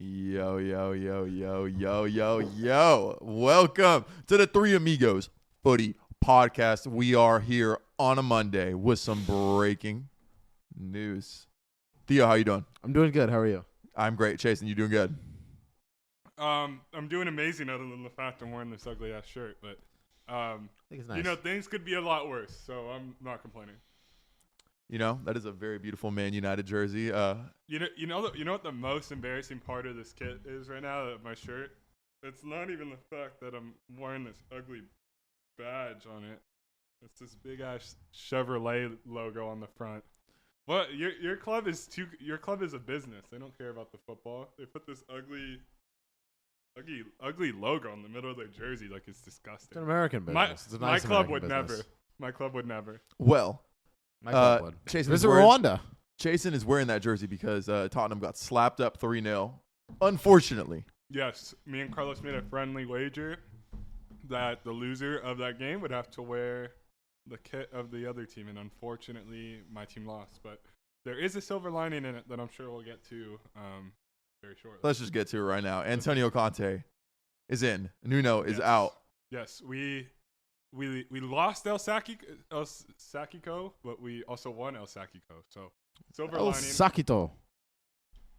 Yo, yo, yo, yo, yo, yo, yo. Welcome to the Three Amigos Footy Podcast. We are here on a Monday with some breaking news. Theo, how you doing? I'm doing good. How are you? I'm great. Chase, and you doing good? I'm doing amazing other than the fact I'm wearing this ugly ass shirt, but I think it's nice. things could be a lot worse, so I'm not complaining. You know, that is a very beautiful Man United jersey. You know what the most embarrassing part of this kit is right now? My shirt. It's not even the fact that I'm wearing this ugly badge on it. It's this big ass Chevrolet logo on the front. What your club is a business. They don't care about the football. They put this ugly logo in the middle of their jersey, like it's disgusting. It's an American business. It's a nice my club American would business. never. My club would never. Well, My club would. Jason Visit is wearing- Rwanda. Jason is wearing that jersey because Tottenham got slapped up 3-0. Unfortunately. Yes, me and Carlos made a friendly wager that the loser of that game would have to wear the kit of the other team, and unfortunately, my team lost. But there is a silver lining in it that I'm sure we'll get to very shortly. Let's just get to it right now. Antonio Conte is in. Nuno is Yes. out. Yes, we lost El Sakiko, but we also won El Sakiko. So silver El lining. Sakito.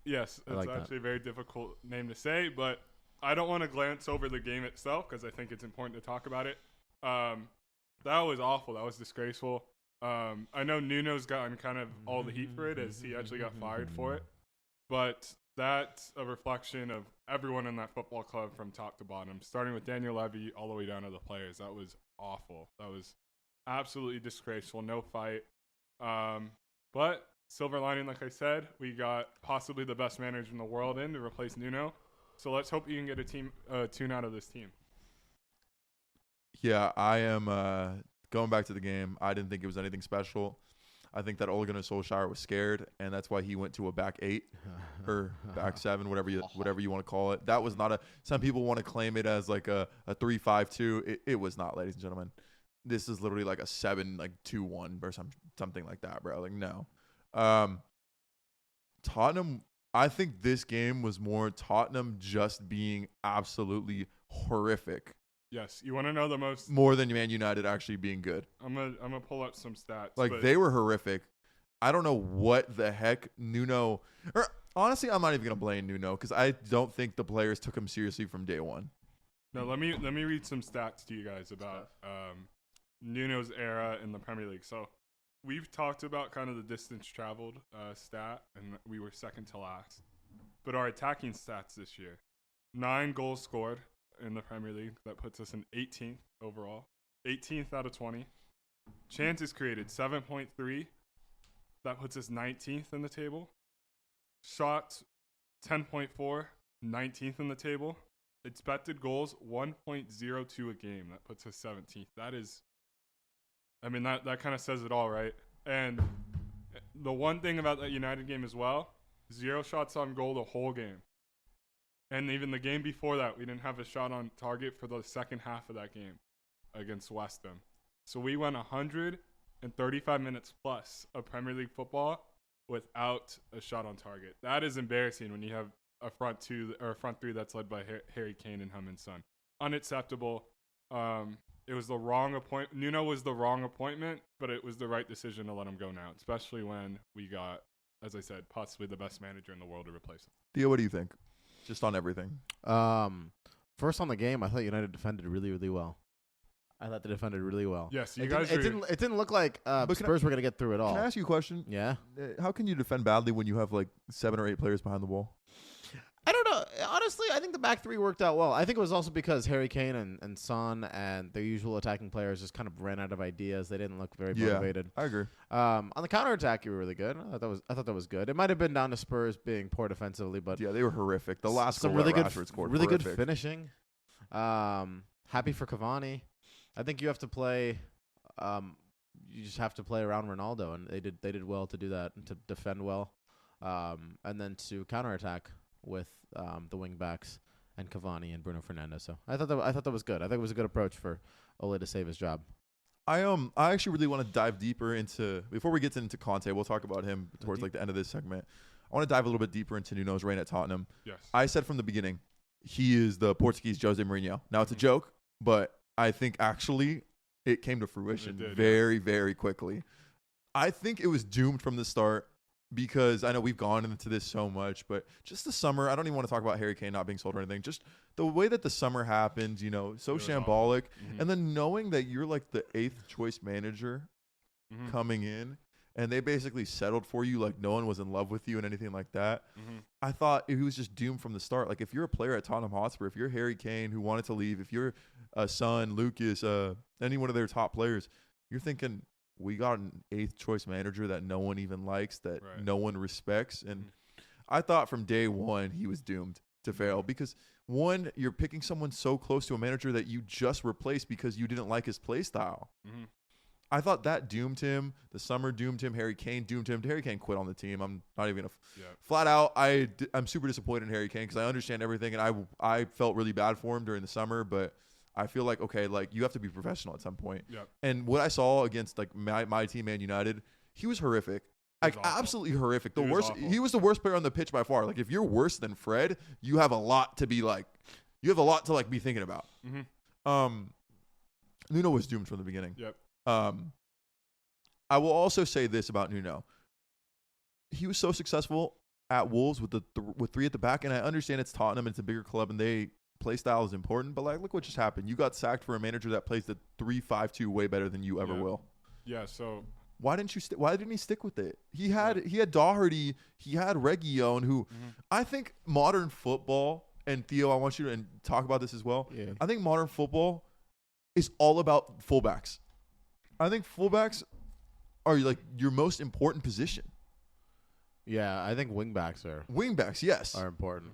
Yes, I it's like that. actually a very difficult name to say, but I don't want to glance over the game itself because I think it's important to talk about it. That was awful. That was disgraceful. I know Nuno's gotten kind of all the heat for it as he actually got fired for it, but that's a reflection of everyone in that football club from top to bottom, starting with Daniel Levy all the way down to the players. That was awful. That was absolutely disgraceful. No fight. But silver lining, like I said, we got possibly the best manager in the world in to replace Nuno. So let's hope you can get a tune out of this team. Yeah, I am going back to the game. I didn't think it was anything special. I think that Ole Gunnar Solskjaer was scared, and that's why he went to a back 8 or back 7, whatever you want to call it. That was not a – some people want to claim it as like a 3-5-2. It was not, ladies and gentlemen. This is literally like a 7-2-1 or something like that, bro. Like, no. Tottenham – I think this game was more Tottenham just being absolutely horrific. Yes, you want to know the most? More than Man United actually being good. I'm gonna pull up some stats. Like, they were horrific. I don't know what the heck Nuno – or honestly, I'm not even going to blame Nuno because I don't think the players took him seriously from day one. No, let me read some stats to you guys about Nuno's era in the Premier League. So we've talked about kind of the distance traveled stat, and we were second to last. But our attacking stats this year, 9 goals scored in the Premier League. That puts us in 18th overall. 18th out of 20. Chances created, 7.3. That puts us 19th in the table. Shots, 10.4. 19th in the table. Expected goals, 1.02 a game. That puts us 17th. That is, I mean, that kind of says it all, right? And the one thing about that United game as well, 0 shots on goal the whole game. And even the game before that, we didn't have a shot on target for the second half of that game against West Ham. So we went 135 minutes plus of Premier League football without a shot on target. That is embarrassing when you have a front 3 that's led by Harry Kane and Heung-min Son. Unacceptable. It was the wrong appointment. Nuno was the wrong appointment, but it was the right decision to let him go now, especially when we got, as I said, possibly the best manager in the world to replace him. Theo, what do you think? Just on everything. First on the game, I thought United defended really, really well. I thought they defended really well. Yes, It didn't look like Spurs were going to get through it all. Can I ask you a question? Yeah. How can you defend badly when you have like 7 or 8 players behind the ball? I don't know. Honestly, I think the back 3 worked out well. I think it was also because Harry Kane and Son and their usual attacking players just kind of ran out of ideas. They didn't look very motivated. I agree. On the counterattack, you were really good. I thought that was good. It might have been down to Spurs being poor defensively, but Yeah, they were horrific. The last some goal really that good, Rashford scored, really horrific. good finishing. Happy for Cavani. I think you have to play. You just have to play around Ronaldo, and they did well to do that and to defend well, and then to counterattack with the wing backs and Cavani and Bruno Fernandes. So I thought that was good. I think it was a good approach for Ole to save his job. I actually really want to dive deeper into, before we get into Conte, we'll talk about him towards like the end of this segment. I want to dive a little bit deeper into Nuno's reign at Tottenham. Yes. I said from the beginning, he is the Portuguese Jose Mourinho. Now, it's a joke, but I think actually it came to fruition very, very quickly. I think it was doomed from the start because I know we've gone into this so much, but just the summer, I don't even want to talk about Harry Kane not being sold or anything. Just the way that the summer happened, you know, so shambolic. And then knowing that you're like the 8th choice manager coming in and they basically settled for you like no one was in love with you and anything like that. I thought it was just doomed from the start. Like if you're a player at Tottenham Hotspur, if you're Harry Kane who wanted to leave, if you're Son, Lucas, any one of their top players, you're thinking, we got an 8th choice manager that no one even likes, that no one respects. And I thought from day one he was doomed to fail because, one, you're picking someone so close to a manager that you just replaced because you didn't like his play style. I thought that doomed him. The summer doomed him. Harry Kane doomed him. Harry Kane quit on the team. I'm not even going to flat out. I'm super disappointed in Harry Kane because I understand everything, and I felt really bad for him during the summer, but I feel like, okay, like you have to be professional at some point. And what I saw against like my team, Man United, he was horrific. Like absolutely horrific. He was the worst player on the pitch by far. Like if you're worse than Fred, you have a lot to be like, you have a lot to like be thinking about. Nuno was doomed from the beginning. I will also say this about Nuno. He was so successful at Wolves with with 3 at the back, and I understand it's Tottenham and it's a bigger club and they play style is important, but like look what just happened. You got sacked for a manager that plays the 3-5-2 way better than you ever will. So why didn't he stick with it? He had Doherty, he had Reguilon, who I think modern football, and Theo, I want you to talk about this as well. I think modern football is all about fullbacks. I think fullbacks are like your most important position. Yeah, I think wingbacks are important.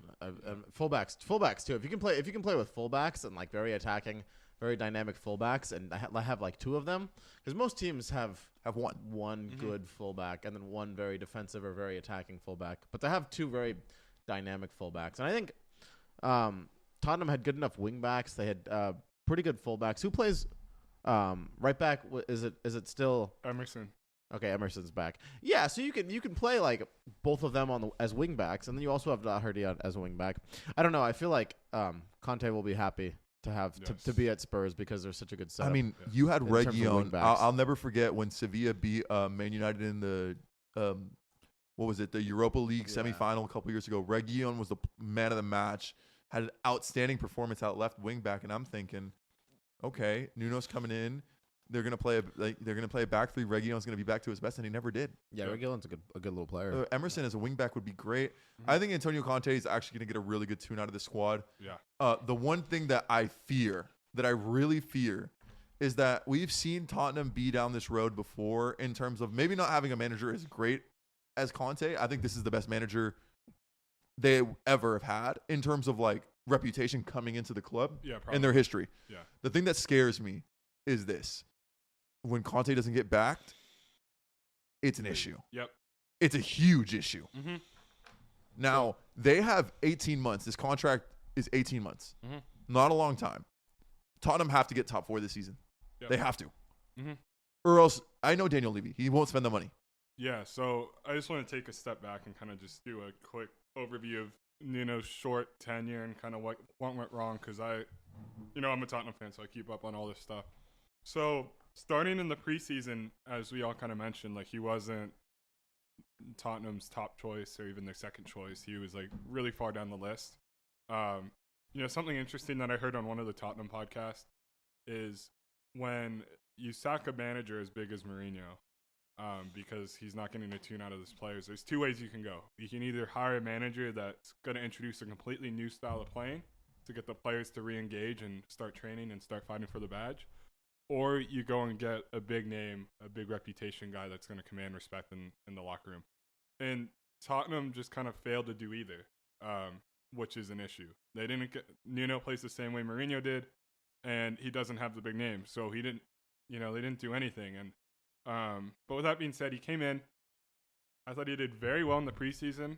Fullbacks too. If you can play with fullbacks and like very attacking, very dynamic fullbacks, and I have like 2 of them, because most teams have one good fullback and then one very defensive or very attacking fullback, but they have 2 very dynamic fullbacks. And I think Tottenham had good enough wingbacks. They had pretty good fullbacks. Who plays right back? Is it still Emerson? Okay, Emerson's back. Yeah, so you can play like both of them as wingbacks, and then you also have Doherty as a wingback. I don't know. I feel like Conte will be happy to have to be at Spurs because they're such a good setup. I mean, you had Reguilon. I'll never forget when Sevilla beat Man United in the what was it? The Europa League semifinal a couple years ago. Reguilon was the man of the match. Had an outstanding performance out left wingback, and I'm thinking, okay, Nuno's coming in. They're gonna play a back 3. Reguilon's gonna be back to his best, and he never did. Yeah, Reguilon's a good little player. Emerson as a wingback would be great. I think Antonio Conte is actually gonna get a really good tune out of the squad. The one thing that I really fear, is that we've seen Tottenham be down this road before in terms of maybe not having a manager as great as Conte. I think this is the best manager they ever have had in terms of like reputation coming into the club in their history. The thing that scares me is this. When Conte doesn't get backed, it's an issue. It's a huge issue. Now, they have 18 months. This contract is 18 months. Not a long time. Tottenham have to get top 4 this season. They have to. Or else, I know Daniel Levy. He won't spend the money. So I just want to take a step back and kind of just do a quick overview of Nuno's short tenure and kind of what went wrong, because I'm a Tottenham fan, so I keep up on all this stuff. So starting in the preseason, as we all kind of mentioned, like he wasn't Tottenham's top choice or even their second choice. He was like really far down the list. Something interesting that I heard on one of the Tottenham podcasts is when you sack a manager as big as Mourinho, because he's not getting a tune out of his players, there's 2 ways you can go. You can either hire a manager that's going to introduce a completely new style of playing to get the players to re-engage and start training and start fighting for the badge, or you go and get a big name, a big reputation guy that's going to command respect in the locker room. And Tottenham just kind of failed to do either, which is an issue. They didn't get, Nuno plays the same way Mourinho did, and he doesn't have the big name, so they didn't do anything. And but with that being said, he came in. I thought he did very well in the preseason.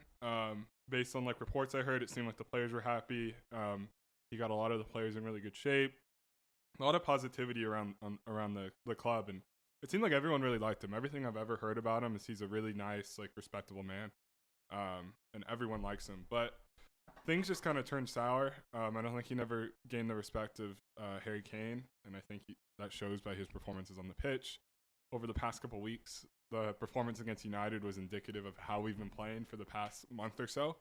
Based on like reports I heard, it seemed like the players were happy. He got a lot of the players in really good shape. A lot of positivity around the club, and it seemed like everyone really liked him. Everything I've ever heard about him is he's a really nice, like, respectable man. and everyone likes him. But things just kind of turned sour. I don't think he never gained the respect of Harry Kane, and I think that shows by his performances on the pitch over the past couple weeks. The performance against United was indicative of how we've been playing for the past month or so,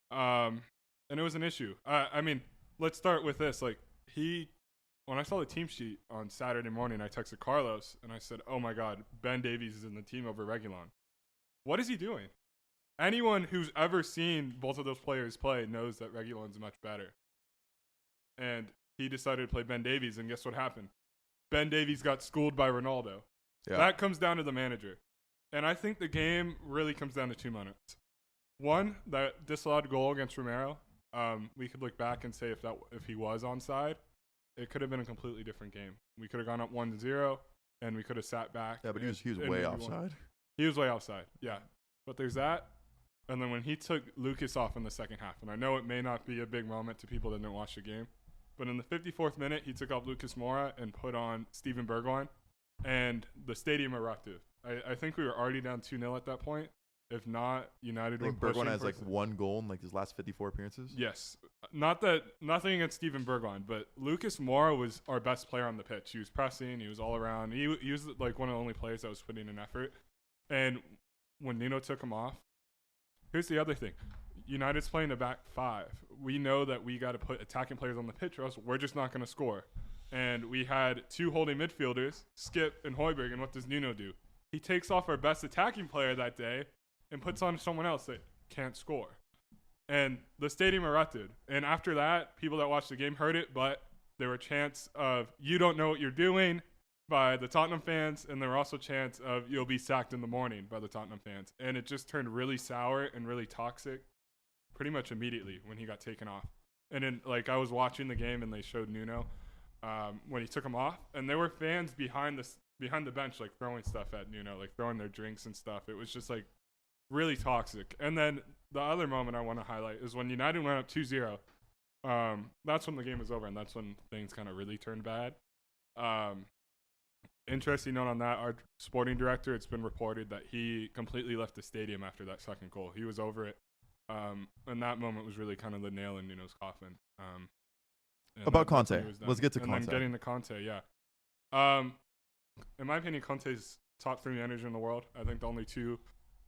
and it was an issue. I mean, let's start with this. Like, when I saw the team sheet on Saturday morning, I texted Carlos and I said, "Oh my God, Ben Davies is in the team over Reguilon. What is he doing?" Anyone who's ever seen both of those players play knows that Reguilon's much better. And he decided to play Ben Davies, and guess what happened? Ben Davies got schooled by Ronaldo. Yeah. That comes down to the manager. And I think the game really comes down to 2 minutes. One, that disallowed goal against Romero. We could look back and say if he was onside, it could have been a completely different game. We could have gone up 1-0, and we could have sat back. Yeah, but he was way offside. He was way offside, yeah. But there's that. And then when he took Lucas off in the second half, and I know it may not be a big moment to people that didn't watch the game, but in the 54th minute, he took off Lucas Moura and put on Steven Bergwijn, and the stadium erupted. I think we were already down 2-0 at that point. If not, United were pushing. Bergwijn has like 1 goal in like his last 54 appearances. Yes. Nothing against Steven Bergwijn, but Lucas Moura was our best player on the pitch. He was pressing. He was all around. He was like one of the only players that was putting in effort. And when Nuno took him off, here's the other thing. United's playing a back 5. We know that we got to put attacking players on the pitch, or else we're just not going to score. And we had 2 holding midfielders, Skip and Højbjerg, and what does Nuno do? He takes off our best attacking player that day and puts on someone else that can't score. And the stadium erupted. And after that, people that watched the game heard it, but there were chants of, "You don't know what you're doing," by the Tottenham fans, and there were also chants of, "You'll be sacked in the morning," by the Tottenham fans. And it just turned really sour and really toxic pretty much immediately when he got taken off. And then, like, I was watching the game and they showed Nuno when he took him off, and there were fans behind the bench, like, throwing stuff at Nuno, like throwing their drinks and stuff. It was just like really toxic. And then the other moment I want to highlight is when United went up 2-0. That's when the game was over, and that's when things kind of really turned bad. Interesting note on that, our sporting director, it's been reported that he completely left the stadium after that second goal. He was over it. And that moment was really kind of the nail in Nuno's coffin. About Conte. Let's get to Conte. And then getting to Conte, yeah. In my opinion, Conte's top 3 managers in the world. I think the only 2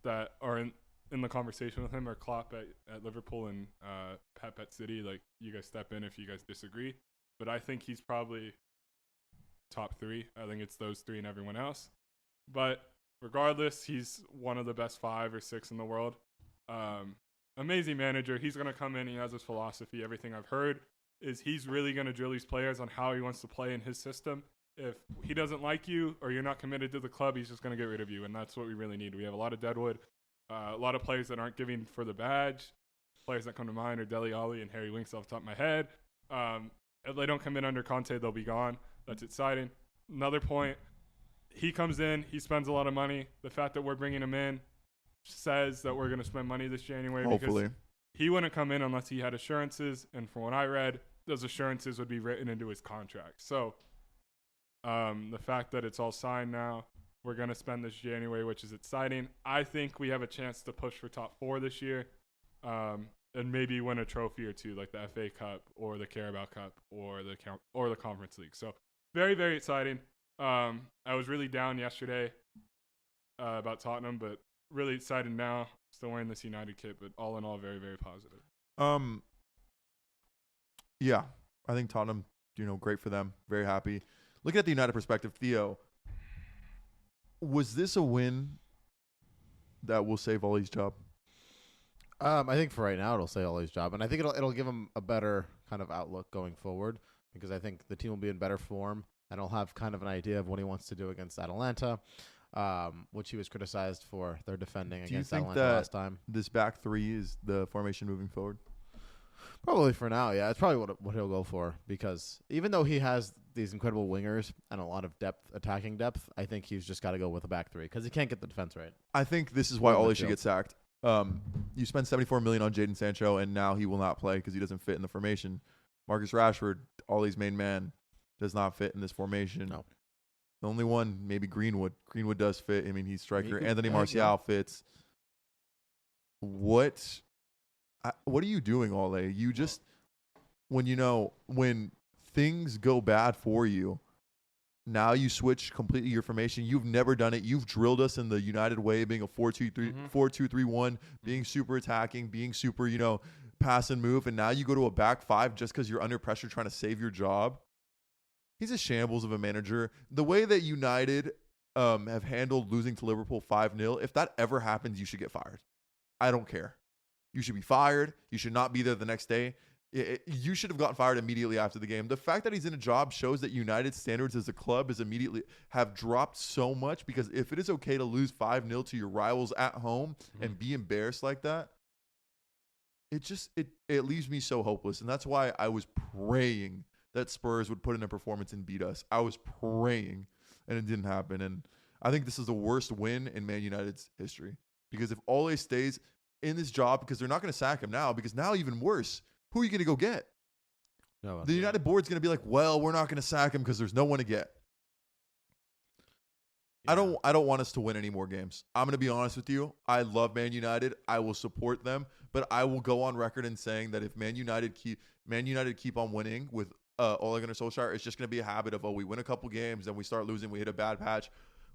that are in the conversation with him are Klopp at Liverpool and Pep at City. Like, you guys step in if you guys disagree. But I think he's probably top 3. I think it's those 3 and everyone else. But regardless, he's one of the best 5 or 6 in the world. Amazing manager. He's going to come in. He has his philosophy. Everything I've heard is he's really going to drill these players on how he wants to play in his system. If he doesn't like you or you're not committed to the club, he's just going to get rid of you, and that's what we really need. We have a lot of deadwood, a lot of players that aren't giving for the badge. Players that come to mind are Dele Alli and Harry Winks off the top of my head. If they don't come in under Conte, they'll be gone. That's exciting. Another point, he comes in, he spends a lot of money. The fact that we're bringing him in says that we're going to spend money this January. Hopefully. Because he wouldn't come in unless he had assurances, and from what I read, those assurances would be written into his contract. So the fact that it's all signed now, we're going to spend this January, which is exciting. I think we have a chance to push for top 4 this year, and maybe win a trophy or 2, like the FA Cup or the Carabao Cup or the Conference League. So very, very exciting. I was really down yesterday about Tottenham, but really excited now. Still wearing this United kit, but all in all, very, very positive. Yeah, I think Tottenham, great for them. Very happy. Looking at the United perspective, Theo, was this a win that will save Ollie's job? I think for right now it'll save Ollie's job, and I think it'll give him a better kind of outlook going forward, because I think the team will be in better form and he'll have kind of an idea of what he wants to do against Atalanta, which he was criticized for their defending against Atalanta last time. This back 3 is the formation moving forward? Probably for now, yeah. It's probably what he'll go for, because even though he has these incredible wingers and a lot of attacking depth, I think he's just got to go with a back 3 because he can't get the defense right. I think this is why Ollie should get sacked. You spend $74 million on Jadon Sancho, and now he will not play because he doesn't fit in the formation. Marcus Rashford, Ollie's main man, does not fit in this formation. No. The only one, maybe Greenwood. Greenwood does fit. I mean, he's striker. Anthony Martial fits. what are you doing, Ole? You just when things go bad for you, now you switch completely your formation. You've never done it. You've drilled us in the United way, being a 4-2-3, 4-2-3-1, being super attacking, being super, pass and move. And now you go to a back five just because you're under pressure trying to save your job. He's a shambles of a manager. The way that United have handled losing to Liverpool 5-0, if that ever happens, you should get fired. I don't care. You should be fired. You should not be there the next day. You should have gotten fired immediately after the game. The fact that he's in a job shows that United's standards as a club have dropped so much, because if it is okay to lose 5-0 to your rivals at home and be embarrassed like that, it leaves me so hopeless. And that's why I was praying that Spurs would put in a performance and beat us. I was praying, and it didn't happen. And I think this is the worst win in Man United's history, because if Ole stays in this job, because they're not going to sack him now, because now even worse, who are you going to go get? No, the United board's going to be like, well, we're not going to sack him because there's no one to get. Yeah. I don't want us to win any more games. I'm going to be honest with you. I love Man United. I will support them, but I will go on record in saying that if Man United keep on winning with Ole Gunnar Solskjaer, it's just going to be a habit of, we win a couple games, then we start losing, we hit a bad patch.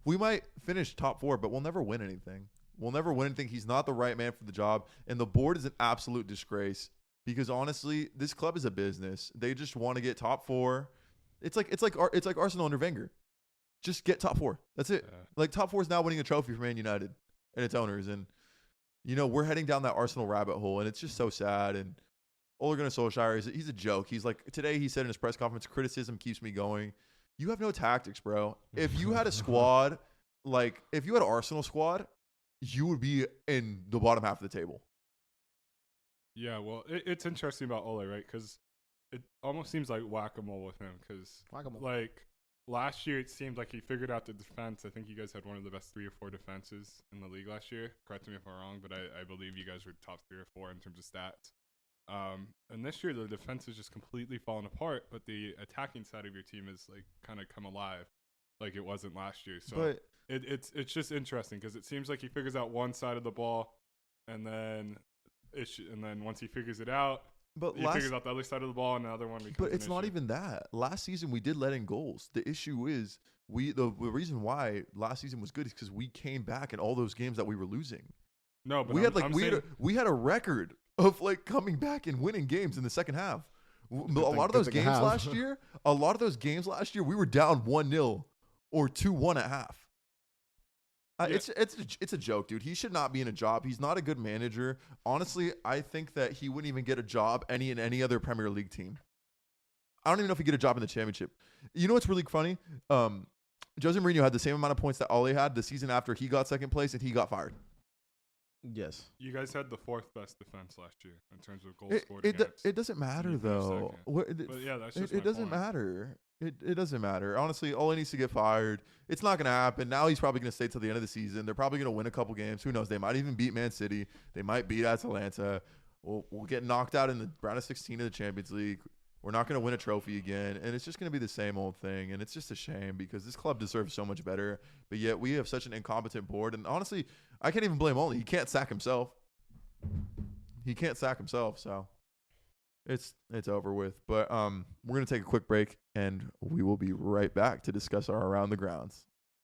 We might finish top 4, but we'll never win anything. We'll never win anything. He's not the right man for the job, and the board is an absolute disgrace. Because honestly, this club is a business. They just want to get top 4. It's like Arsenal under Wenger. Just get top 4. That's it. Yeah. Like top 4 is now winning a trophy for Man United and its owners. And we're heading down that Arsenal rabbit hole, and it's just so sad. And Ole Gunnar Solskjaer, he's a joke. He's like, today he said in his press conference, criticism keeps me going. You have no tactics, bro. If you had a squad, if you had an Arsenal squad, you would be in the bottom half of the table. Yeah, well, it's interesting about Ole, right? Because it almost seems like whack-a-mole with him. Because, last year it seemed like he figured out the defense. I think you guys had one of the best 3 or 4 defenses in the league last year. Correct me if I'm wrong, but I believe you guys were top 3 or 4 in terms of stats. And this year the defense is just completely fallen apart, but the attacking side of your team is kind of come alive, like it wasn't last year. So it's just interesting because it seems like he figures out one side of the ball, and then once he figures it out, he figures out the other side of the ball, and the other one becomes But it's not even that. Last season we did let in goals. The issue is the reason why last season was good is because we came back in all those games that we were losing. No, but we had a record of coming back and winning games in the second half. A lot of those games last year, we were down 1-0 or 2-1 at half. It's a joke, dude. He should not be in a job. He's not a good manager. Honestly, I think that he wouldn't even get a job in any other Premier League team. I don't even know if he'd get a job in the Championship. You know what's really funny? Jose Mourinho had the same amount of points that Ole had the season after he got second place, and he got fired. Yes. You guys had the 4th best defense last year in terms of goals scored against. It doesn't matter, though. But yeah, that's just it doesn't matter. It doesn't matter. Honestly, Ole needs to get fired. It's not going to happen. Now he's probably going to stay till the end of the season. They're probably going to win a couple games. Who knows? They might even beat Man City. They might beat Atalanta. We'll get knocked out in the round of 16 of the Champions League. We're not going to win a trophy again. And it's just going to be the same old thing. And it's just a shame because this club deserves so much better. But yet we have such an incompetent board. And honestly, I can't even blame Ole. He can't sack himself. So it's over with. But we're going to take a quick break, and we will be right back to discuss our Around the Grounds.